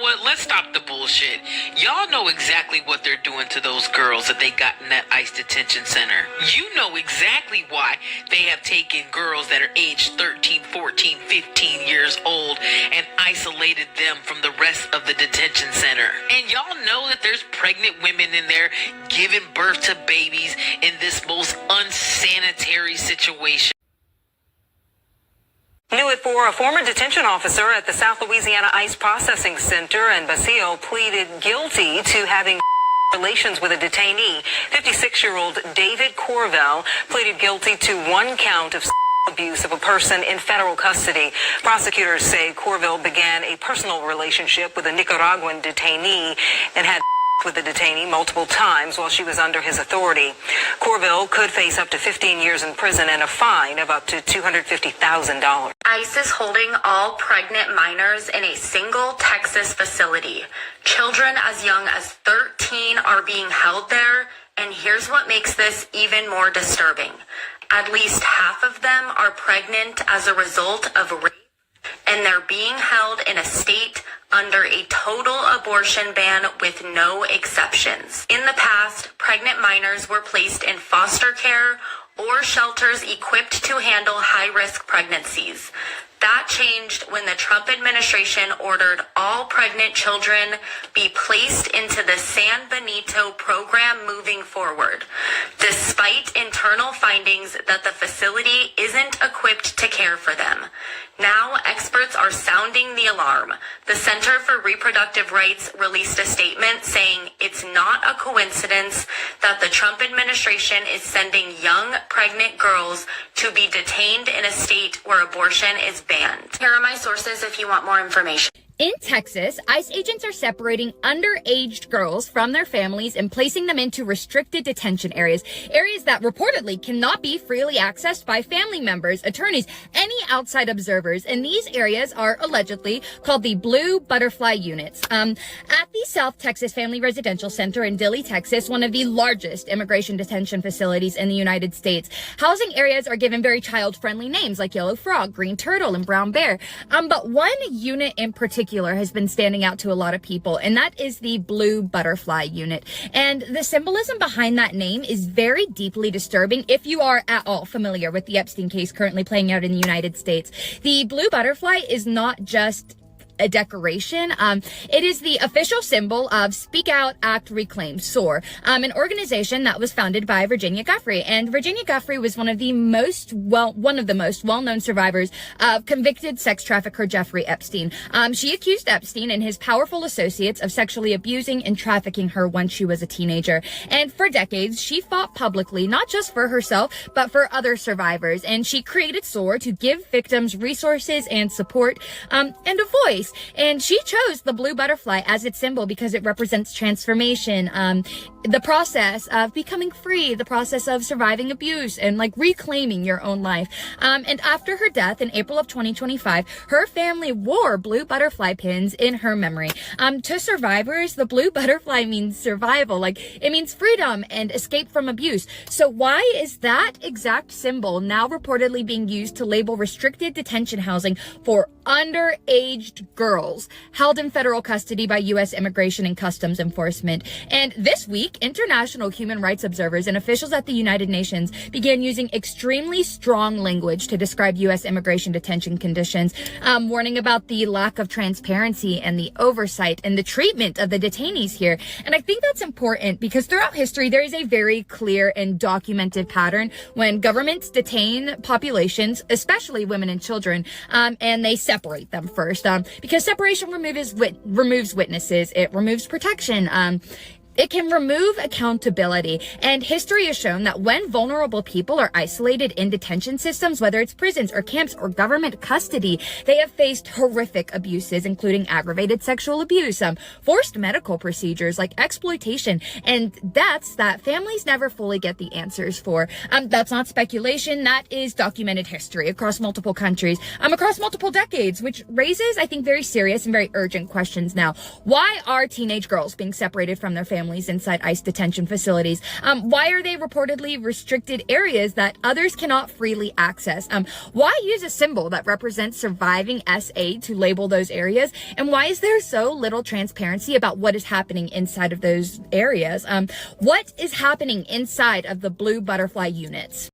what? Let's stop the bullshit. Y'all know exactly what they're doing to those girls that they got in that ICE detention center. You know exactly why they have taken girls that are aged 13, 14, 15 years old and isolated them from the rest of the detention center. And y'all know that there's pregnant women in there giving birth to babies in this most unsanitary situation. New at 4, a former detention officer at the South Louisiana ICE Processing Center in Basile pleaded guilty to having relations with a detainee. 56-year-old David Corvell pleaded guilty to 1 count of abuse of a person in federal custody. Prosecutors say Corvell began a personal relationship with a Nicaraguan detainee and had with the detainee multiple times while she was under his authority. Corvell could face up to 15 years in prison and a fine of up to $250,000. ICE is holding all pregnant minors in a single Texas facility. Children as young as 13 are being held there, and here's what makes this even more disturbing. At least half of them are pregnant as a result of rape, and they're being held in a state under a total abortion ban with no exceptions. In the past, pregnant minors were placed in foster care or shelters equipped to handle high-risk pregnancies. That changed when the Trump administration ordered all pregnant children be placed into the San Benito program moving forward, despite internal findings that the facility isn't equipped to care for them. Now, experts are sounding the alarm. The Center for Reproductive Rights released a statement saying it's not a coincidence that the Trump administration is sending young pregnant girls to be detained in a state where abortion is banned. Here are my sources if you want more information. In Texas, ICE agents are separating underage girls from their families and placing them into restricted detention areas that reportedly cannot be freely accessed by family members, attorneys, any outside observers. And these areas are allegedly called the Blue Butterfly Units. At the South Texas Family Residential Center in Dilley, Texas, one of the largest immigration detention facilities in the United States, housing areas are given very child-friendly names like Yellow Frog, Green Turtle, and Brown Bear. But one unit in particular has been standing out to a lot of people, and that is the Blue Butterfly Unit. And the symbolism behind that name is very deeply disturbing if you are at all familiar with the Epstein case currently playing out in the United States. The Blue Butterfly is not just a decoration. It is the official symbol of Speak Out, Act, Reclaim, SOAR, an organization that was founded by Virginia Giuffre. And Virginia Giuffre was one of the most well-known survivors of convicted sex trafficker Jeffrey Epstein. She accused Epstein and his powerful associates of sexually abusing and trafficking her when she was a teenager. And for decades, she fought publicly, not just for herself, but for other survivors. And she created SOAR to give victims resources and support, and a voice. And she chose the blue butterfly as its symbol because it represents transformation, the process of becoming free, the process of surviving abuse and like reclaiming your own life. And after her death in April of 2025, her family wore blue butterfly pins in her memory. To survivors, the blue butterfly means survival, like it means freedom and escape from abuse. So why is that exact symbol now reportedly being used to label restricted detention housing for underaged girls held in federal custody by U.S. Immigration and Customs Enforcement? And this week, international human rights observers and officials at the United Nations began using extremely strong language to describe U.S. immigration detention conditions, warning about the lack of transparency and the oversight and the treatment of the detainees here. And I think that's important because throughout history, there is a very clear and documented pattern when governments detain populations, especially women and children, and they separate them first, because separation removes witnesses, it removes protection, it can remove accountability. And history has shown that when vulnerable people are isolated in detention systems, whether it's prisons or camps or government custody, they have faced horrific abuses, including aggravated sexual abuse, forced medical procedures like exploitation, and deaths that families never fully get the answers for. That's not speculation. That is documented history across multiple countries, across multiple decades, which raises, I think, very serious and very urgent questions now. Why are teenage girls being separated from their families families inside ICE detention facilities? Why are they reportedly restricted areas that others cannot freely access? Why use a symbol that represents surviving SA to label those areas? And why is there so little transparency about what is happening inside of those areas? What is happening inside of the Blue Butterfly units?